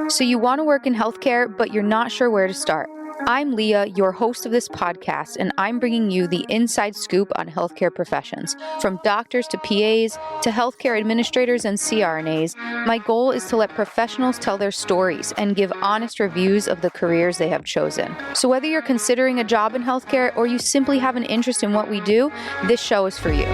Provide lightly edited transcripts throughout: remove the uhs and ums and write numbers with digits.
So you want to work in healthcare, but you're not sure where to start. I'm Leah, your host of this podcast, and I'm bringing you the inside scoop on healthcare professions. From doctors to PAs to healthcare administrators and CRNAs, my goal is to let professionals tell their stories and give honest reviews of the careers they have chosen. So whether you're considering a job in healthcare or you simply have an interest in what we do, this show is for you.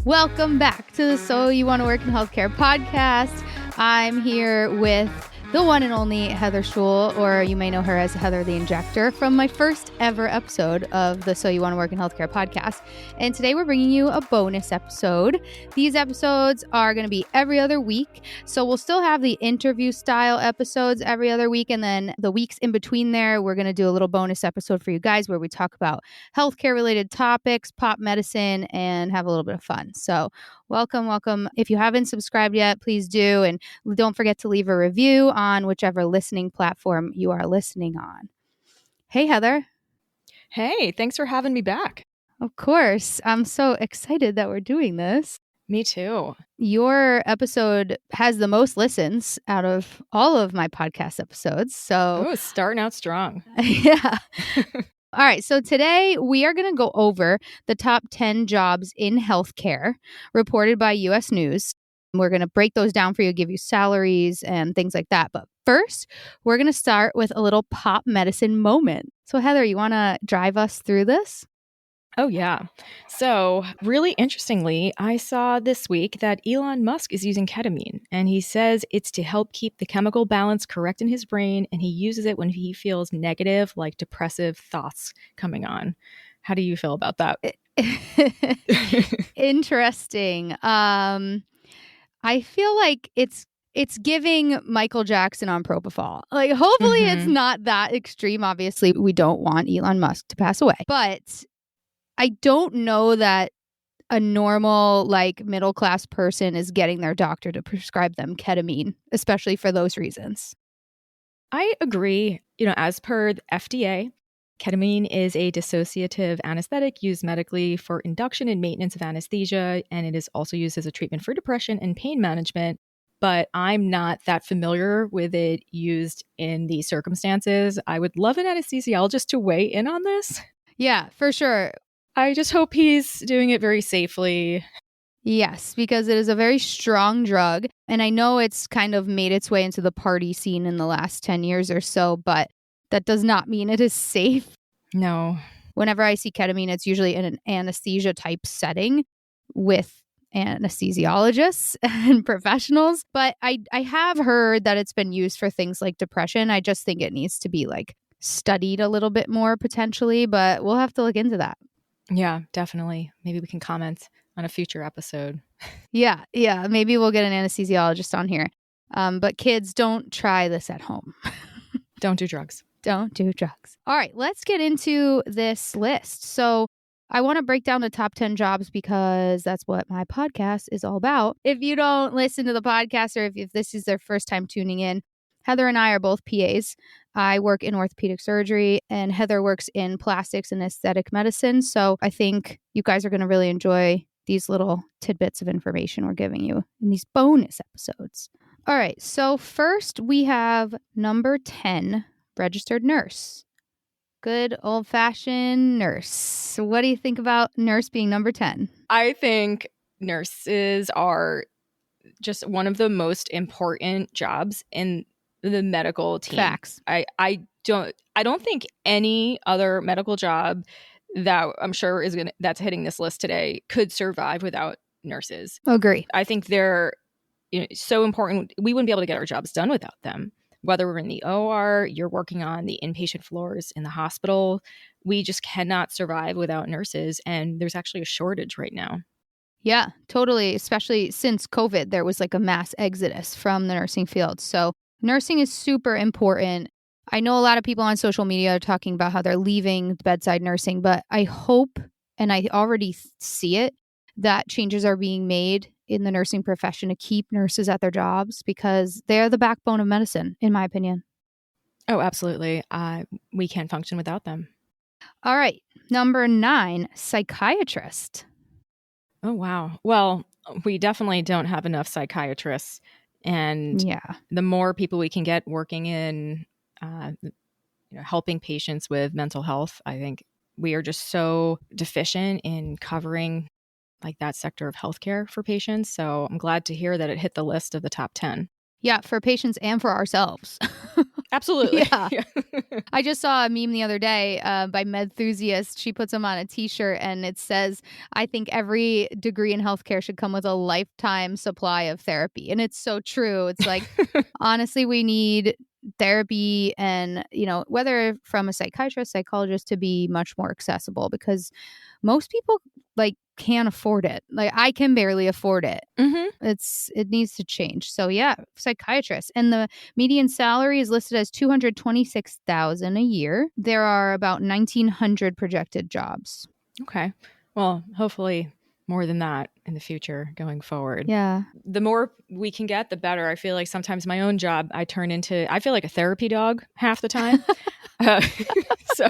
Welcome back to the So You Want to Work in Healthcare podcast. I'm here with the one and only Heather Schul, or you may know her as Heather the Injector, from my first ever episode of the So You Want to Work in Healthcare podcast. And today we're bringing you a bonus episode. These episodes are going to be every other week. So we'll still have the interview style episodes every other week. And then the weeks in between there, we're going to do a little bonus episode for you guys where we talk about healthcare related topics, pop medicine, and have a little bit of fun. So welcome. If you haven't subscribed yet, please do. And don't forget to leave a review on whichever listening platform you are listening on. Hey, Heather. Hey, thanks for having me back. Of course. I'm so excited that we're doing this. Me too. Your episode has the most listens out of all of my podcast episodes. So starting out strong. Yeah. All right, so today we are going to go over the top 10 jobs in healthcare reported by U.S. News. We're going to break those down for you, give you salaries and things like that. But first, we're going to start with a little pop medicine moment. So Heather, you want to drive us through this? Oh, yeah. So really interestingly, I saw this week that Elon Musk is using ketamine, and he says it's to help keep the chemical balance correct in his brain, and he uses it when he feels negative, like depressive thoughts coming on. How do you feel about that? Interesting. I feel like it's giving Michael Jackson on propofol. Like, hopefully it's not that extreme. Obviously, we don't want Elon Musk to pass away, but I don't know that a normal, like, middle-class person is getting their doctor to prescribe them ketamine, especially for those reasons. I agree. As per the FDA, ketamine is a dissociative anesthetic used medically for induction and maintenance of anesthesia, and it is also used as a treatment for depression and pain management. But I'm not that familiar with it used in these circumstances. I would love an anesthesiologist to weigh in on this. Yeah, for sure. I just hope he's doing it very safely. Yes, because it is a very strong drug. And I know it's kind of made its way into the party scene in the last 10 years or so, but that does not mean it is safe. No. Whenever I see ketamine, it's usually in an anesthesia type setting with anesthesiologists and professionals. But I have heard that it's been used for things like depression. I just think it needs to be like studied a little bit more potentially, but we'll have to look into that. Yeah, definitely. Maybe we can comment on a future episode. Yeah. Maybe we'll get an anesthesiologist on here. But kids, don't try this at home. Don't do drugs. Don't do drugs. All right, let's get into this list. So I want to break down the top 10 jobs because that's what my podcast is all about. If you don't listen to the podcast or if this is their first time tuning in, Heather and I are both PAs. I work in orthopedic surgery and Heather works in plastics and aesthetic medicine. So I think you guys are going to really enjoy these little tidbits of information we're giving you in these bonus episodes. All right. So first we have number 10, registered nurse. Good old-fashioned nurse. What do you think about nurse being number 10? I think nurses are just one of the most important jobs in the medical team. Facts. I don't think any other medical job that I'm sure that's hitting this list today could survive without nurses. Agree. I think they're so important. We wouldn't be able to get our jobs done without them. Whether we're in the OR, you're working on the inpatient floors in the hospital, we just cannot survive without nurses. And there's actually a shortage right now. Yeah, totally. Especially since COVID, there was like a mass exodus from the nursing field. So nursing is super important. I know a lot of people on social media are talking about how they're leaving bedside nursing, but I hope, and I already see it, that changes are being made in the nursing profession to keep nurses at their jobs because they're the backbone of medicine, in my opinion. Oh, absolutely. We can't function without them. All right. Number 9, psychiatrist. Oh, wow. Well, We definitely don't have enough psychiatrists. And Yeah. the more people we can get working in helping patients with mental health, I think we are just so deficient in covering like that sector of healthcare for patients. So I'm glad to hear that it hit the list of the top 10. Yeah, for patients and for ourselves. Absolutely. Yeah. I just saw a meme the other day by Medthusiast. She puts them on a t-shirt and it says, I think every degree in healthcare should come with a lifetime supply of therapy. And it's so true. It's like, honestly, we need therapy and, whether from a psychiatrist, psychologist, to be much more accessible, because most people can't afford it. Like, I can barely afford it. Mm-hmm. It needs to change. So yeah, psychiatrist. And the median salary is listed as $226,000 a year. There are about 1,900 projected jobs. Okay. Well, hopefully more than that in the future going forward. Yeah. The more we can get, the better. I feel like sometimes my own job, I feel like a therapy dog half the time. So,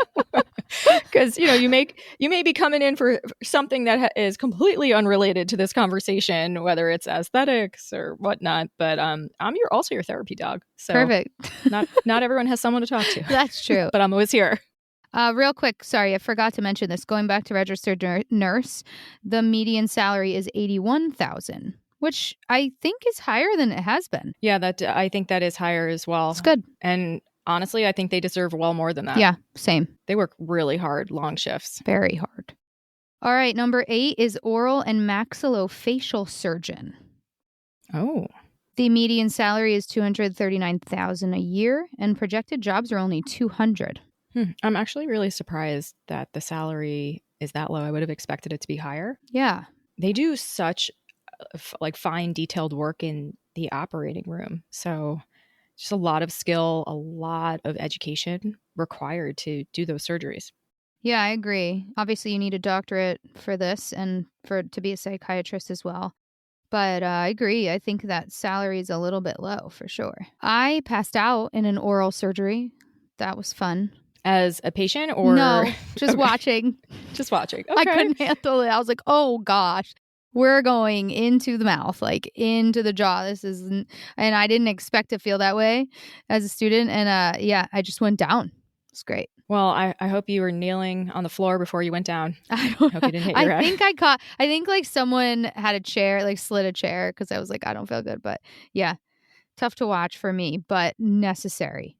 because, you may be coming in for something that is completely unrelated to this conversation, whether it's aesthetics or whatnot, but I'm also your therapy dog. So perfect. not everyone has someone to talk to. That's true. But I'm always here. Real quick, sorry, I forgot to mention this. Going back to registered nurse, the median salary is $81,000, which I think is higher than it has been. Yeah, I think that is higher as well. It's good. And honestly, I think they deserve well more than that. Yeah, same. They work really hard, long shifts. Very hard. All right, number 8 is oral and maxillofacial surgeon. Oh. The median salary is $239,000 a year, and projected jobs are only 200. I'm actually really surprised that the salary is that low. I would have expected it to be higher. Yeah. They do such fine detailed work in the operating room. So just a lot of skill, a lot of education required to do those surgeries. Yeah, I agree. Obviously, you need a doctorate for this and to be a psychiatrist as well. But I agree. I think that salary is a little bit low for sure. I passed out in an oral surgery. That was fun. As a patient or? No, just watching. Just watching. Okay. I couldn't handle it. I was like, oh gosh, we're going into the mouth, into the jaw. And I didn't expect to feel that way as a student. And I just went down. It's great. Well, I hope you were kneeling on the floor before you went down. I hope you didn't hit your head. I think someone had a chair, slid a chair, because I was like, I don't feel good. But yeah, tough to watch for me, but necessary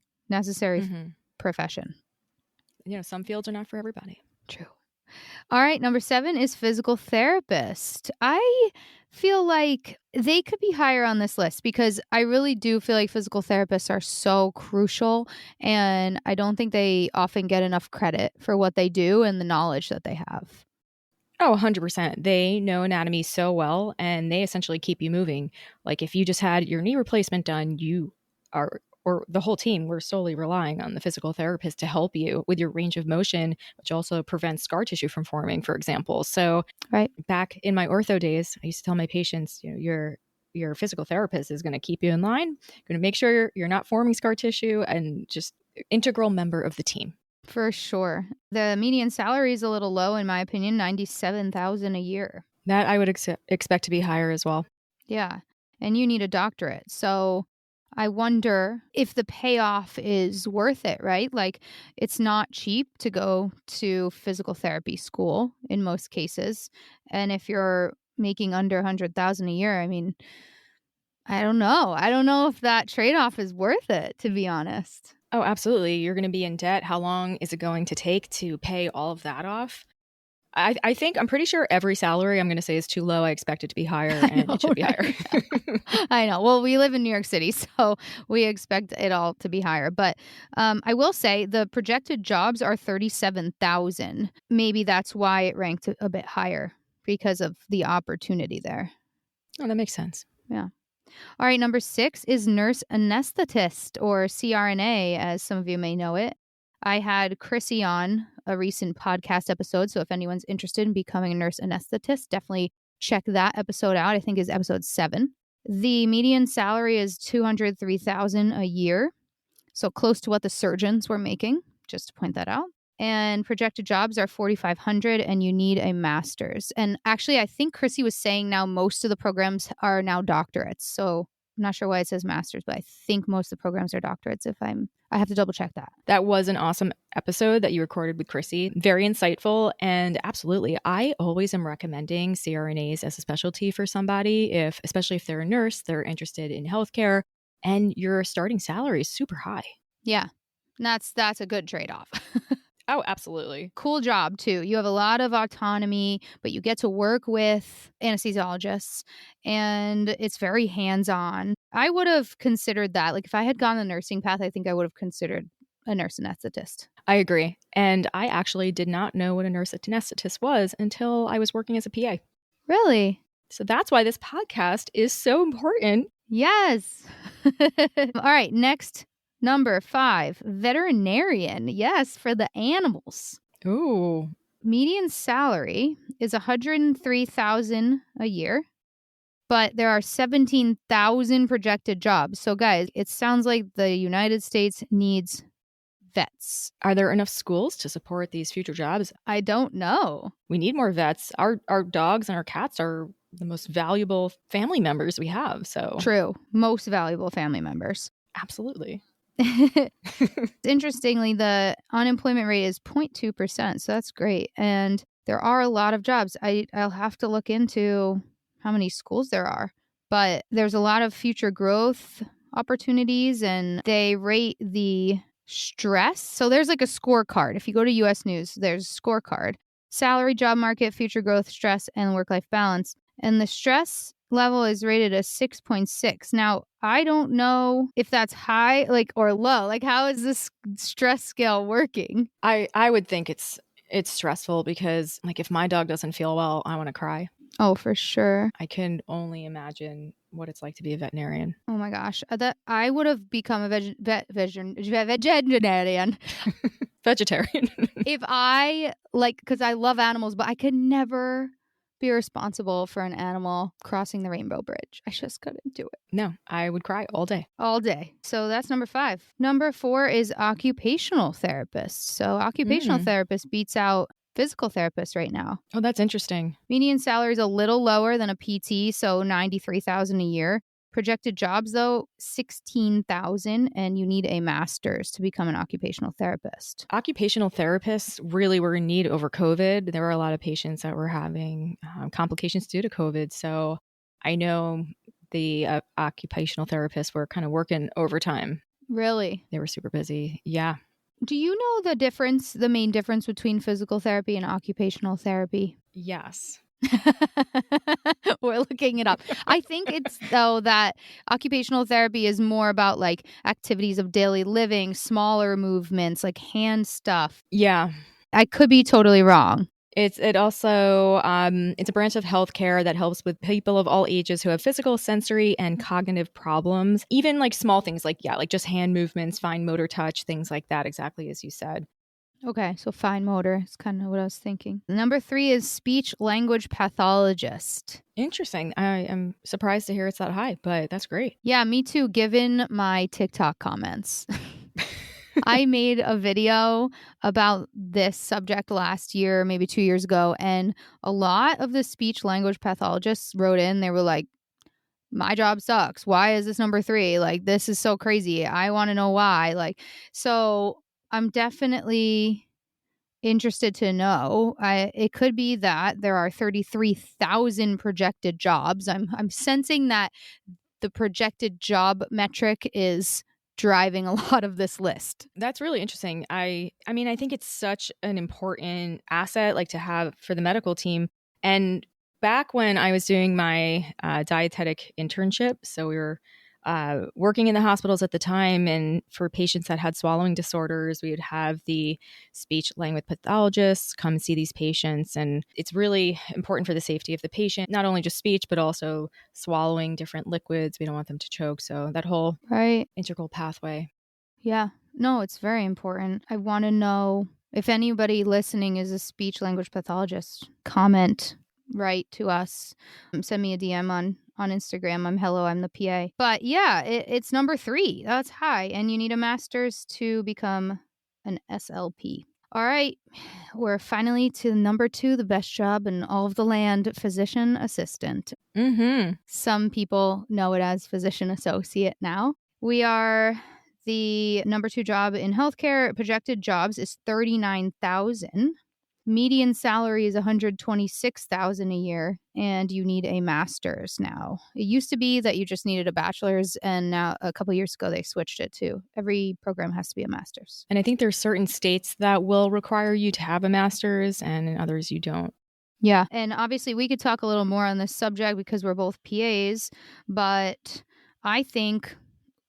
profession. Some fields are not for everybody. True. All right, number 7 is physical therapist. I feel like they could be higher on this list because I really do feel like physical therapists are so crucial, and I don't think they often get enough credit for what they do and the knowledge that they have. Oh, 100%. They know anatomy so well, and they essentially keep you moving. Like if you just had your knee replacement done, or the whole team, we're solely relying on the physical therapist to help you with your range of motion, which also prevents scar tissue from forming, for example. So back in my ortho days, I used to tell my patients, your physical therapist is going to keep you in line, going to make sure you're not forming scar tissue, and just integral member of the team. For sure. The median salary is a little low, in my opinion, $97,000 a year. That I would expect to be higher as well. Yeah. And you need a doctorate. So I wonder if the payoff is worth it, right? It's not cheap to go to physical therapy school in most cases. And if you're making under $100,000 a year, I mean, I don't know. I don't know if that trade-off is worth it, to be honest. Oh, absolutely. You're going to be in debt. How long is it going to take to pay all of that off? I'm pretty sure every salary I'm going to say is too low. I expect it to be higher, and it should be higher. I know. Well, we live in New York City, so we expect it all to be higher. But I will say the projected jobs are 37,000. Maybe that's why it ranked a bit higher, because of the opportunity there. Oh, that makes sense. Yeah. All right. Number 6 is nurse anesthetist, or CRNA, as some of you may know it. I had Chrissy on a recent podcast episode, so if anyone's interested in becoming a nurse anesthetist, definitely check that episode out. I think it's episode 7. The median salary is $203,000 a year, so close to what the surgeons were making, just to point that out. and projected jobs are 4,500 and you need a master's. And actually, I think Chrissy was saying now most of the programs are now doctorates. So I'm not sure why it says master's, but I think most of the programs are doctorates I have to double check that. That was an awesome episode that you recorded with Chrissy. Very insightful. And absolutely, I always am recommending CRNAs as a specialty for somebody, especially if they're a nurse, they're interested in healthcare, and your starting salary is super high. Yeah, that's a good trade-off. Oh, absolutely. Cool job, too. You have a lot of autonomy, but you get to work with anesthesiologists, and it's very hands-on. I would have considered that. Like, if I had gone the nursing path, I think I would have considered a nurse anesthetist. I agree. And I actually did not know what a nurse anesthetist was until I was working as a PA. Really? So that's why this podcast is so important. Yes. All right, next. Number 5, veterinarian. Yes, for the animals. Ooh. Median salary is $103,000 a year, but there are 17,000 projected jobs. So guys, it sounds like the United States needs vets. Are there enough schools to support these future jobs? I don't know. We need more vets. Our dogs and our cats are the most valuable family members we have. So True. Most valuable family members. Absolutely. Interestingly, the unemployment rate is 0.2%, so that's great. And there are a lot of jobs. I'll have to look into how many schools there are, but there's a lot of future growth opportunities, and they rate the stress. So there's like a scorecard. If you go to US News, there's a scorecard. Salary, job market, future growth, stress, and work-life balance. And the stress level is rated a 6.6. Now, I don't know if that's high, or low. How is this stress scale working? I would think it's stressful because if my dog doesn't feel well, I want to cry. Oh, for sure. I can only imagine what it's like to be a veterinarian. Oh my gosh. That I would have become a vegetarian. Vegetarian. If I because I love animals, but I could never be responsible for an animal crossing the Rainbow Bridge. I just couldn't do it. No, I would cry all day. All day. So that's number 5. Number 4 is occupational therapist. So occupational therapist beats out physical therapist right now. Oh, that's interesting. Median salary is a little lower than a PT, so $93,000 a year. Projected jobs, though, 16,000, and you need a master's to become an occupational therapist. Occupational therapists really were in need over COVID. There were a lot of patients that were having complications due to COVID. So I know the occupational therapists were kind of working overtime. Really? They were super busy. Yeah. Do you know the main difference between physical therapy and occupational therapy? Yes. We're looking it up. I think it's though that occupational therapy is more about activities of daily living, smaller movements, hand stuff. Yeah. I could be totally wrong. It's a branch of healthcare that helps with people of all ages who have physical, sensory, and cognitive problems. Even small things just hand movements, fine motor touch, things like that, exactly as you said. Okay, so fine motor is kind of what I was thinking. Number 3 is speech language pathologist. Interesting. I am surprised to hear it's that high, but that's great. Yeah, me too, given my TikTok comments. I made a video about this subject last year, maybe 2 years ago, and a lot of the speech language pathologists wrote in. They were like, my job sucks. Why is this number 3? This is so crazy. I want to know why. So I'm definitely interested to know. It could be that there are 33,000 projected jobs. I'm sensing that the projected job metric is driving a lot of this list. That's really interesting. I mean, I think it's such an important asset to have for the medical team. And back when I was doing my dietetic internship, so we were working in the hospitals at the time, and for patients that had swallowing disorders, we would have the speech language pathologists come see these patients. And it's really important for the safety of the patient, not only just speech, but also swallowing different liquids. We don't want them to choke. So that whole integral pathway. Yeah, no, it's very important. I want to know if anybody listening is a speech language pathologist. Comment, write to us, send me a DM on Instagram. I'm the PA. But yeah, it's number 3. That's high. And you need a master's to become an SLP. All right. We're finally to number 2, the best job in all of the land, physician assistant. Mm-hmm. Some people know it as physician associate now. We are the number 2 job in healthcare. Projected jobs is 39,000. Median salary is 126,000 a year, and you need a master's now. It used to be that you just needed a bachelor's, and now a couple years ago they switched it to every program has to be a master's. And I think there's certain states that will require you to have a master's, and in others you don't. Yeah, and obviously we could talk a little more on this subject because we're both PAs, but I think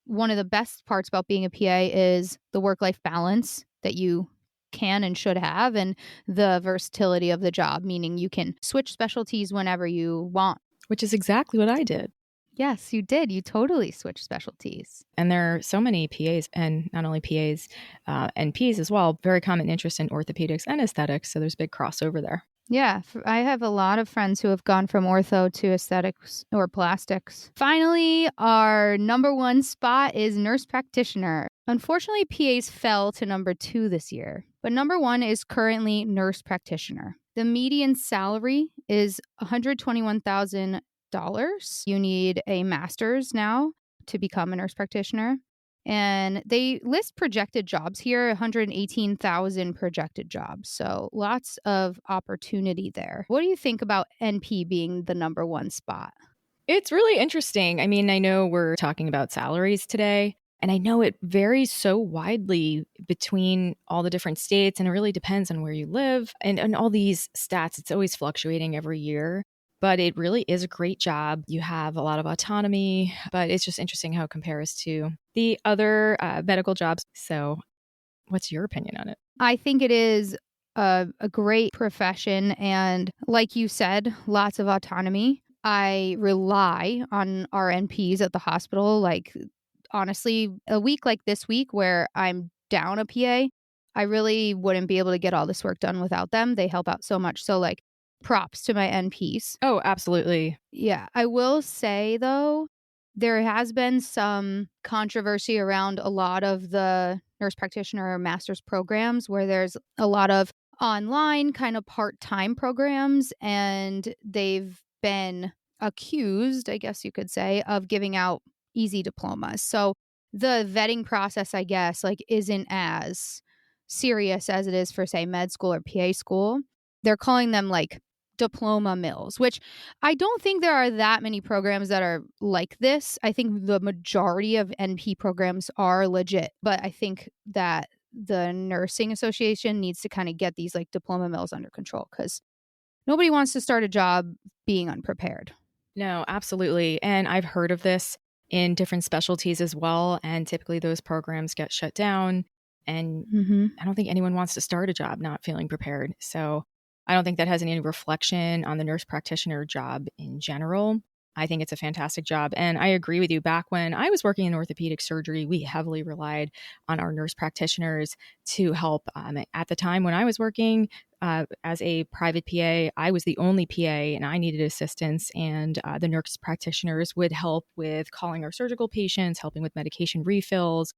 one of the best parts about being a PA is the work-life balance that you can and should have, and the versatility of the job, meaning you can switch specialties whenever you want. Which is exactly what I did. Yes, you did. You totally switched specialties. And there are so many PAs, and not only PAs, NPs as well, very common interest in orthopedics and aesthetics. So there's big crossover there. Yeah, I have a lot of friends who have gone from ortho to aesthetics or plastics. Finally, our number 1 spot is nurse practitioner. Unfortunately, PAs fell to number 2 this year, but number 1 is currently nurse practitioner. The median salary is $121,000. You need a master's now to become a nurse practitioner. And they list projected jobs here, 118,000 projected jobs. So lots of opportunity there. What do you think about NP being the number 1 spot? It's really interesting. I mean, I know we're talking about salaries today, and I know it varies so widely between all the different states, and it really depends on where you live. And all these stats, it's always fluctuating every year. But it really is a great job. You have a lot of autonomy, but it's just interesting how it compares to the other medical jobs. So what's your opinion on it? I think it is a great profession. And like you said, lots of autonomy. I rely on our NPs at the hospital. Like, honestly, a week like this week where I'm down a PA, I really wouldn't be able to get all this work done without them. They help out so much. So, like, props to my NPs. Oh, absolutely. Yeah. I will say, though, there has been some controversy around a lot of the nurse practitioner master's programs where there's a lot of online kind of part-time programs, and they've been accused, I guess you could say, of giving out easy diplomas. So the vetting process, I guess, like, isn't as serious as it is for, say, med school or PA school. They're calling them like diploma mills, which I don't think there are that many programs that are like this. I think the majority of NP programs are legit, but I think that the nursing association needs to kind of get these like diploma mills under control, because nobody wants to start a job being unprepared. No, absolutely. And I've heard of this in different specialties as well. And typically those programs get shut down. And I don't think anyone wants to start a job not feeling prepared. So I don't think that has any reflection on the nurse practitioner job in general. I think it's a fantastic job. And I agree with you. Back when I was working in orthopedic surgery, we heavily relied on our nurse practitioners to help. At the time when I was working as a private PA, I was the only PA and I needed assistance. And the nurse practitioners would help with calling our surgical patients, helping with medication refills,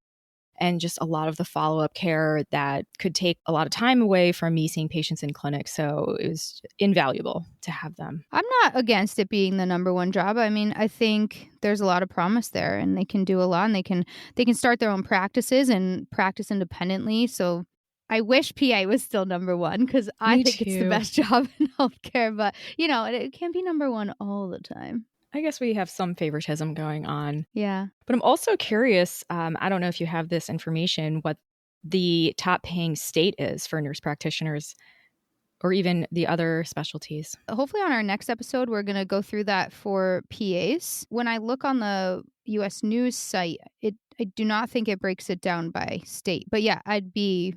and just a lot of the follow-up care that could take a lot of time away from me seeing patients in clinic. So it was invaluable to have them. I'm not against it being the number 1 job. I mean, I think there's a lot of promise there, and they can do a lot, and they can start their own practices and practice independently. So I wish PA was still number 1, because I think it's the best job in healthcare, but it can't be number 1 all the time. I guess we have some favoritism going on. Yeah. But I'm also curious, I don't know if you have this information, what the top paying state is for nurse practitioners or even the other specialties. Hopefully on our next episode, we're going to go through that for PAs. When I look on the U.S. News site, I do not think it breaks it down by state. But yeah, I'd be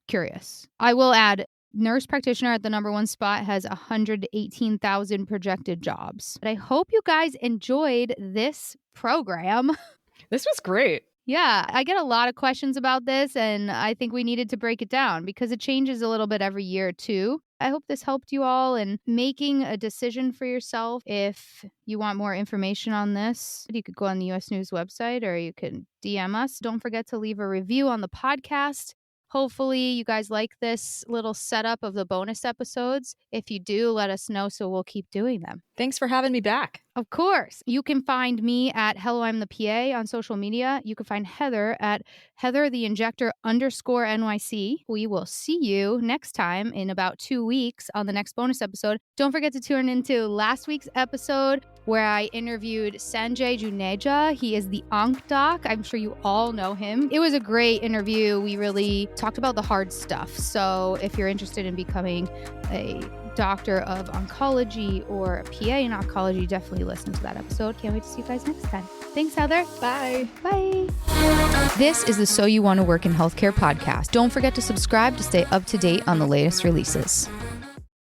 curious. I will add, nurse practitioner at the number 1 spot has 118,000 projected jobs. But I hope you guys enjoyed this program. This was great. Yeah, I get a lot of questions about this, and I think we needed to break it down because it changes a little bit every year too. I hope this helped you all in making a decision for yourself. If you want more information on this, you could go on the US News website or you can DM us. Don't forget to leave a review on the podcast. Hopefully you guys like this little setup of the bonus episodes. If you do, let us know so we'll keep doing them. Thanks for having me back. Of course. You can find me at Hello I'm the PA on social media. You can find Heather at Heather the Injector _NYC. We will see you next time in about 2 weeks on the next bonus episode. Don't forget to tune into last week's episode where I interviewed Sanjay Juneja. He is the Onc Doc. I'm sure you all know him. It was a great interview. We really talked about the hard stuff. So if you're interested in becoming a doctor of oncology or a PA in oncology, definitely listen to that episode. Can't wait to see you guys next time. Thanks, Heather. Bye. Bye. This is the So You Want to Work in Healthcare podcast. Don't forget to subscribe to stay up to date on the latest releases.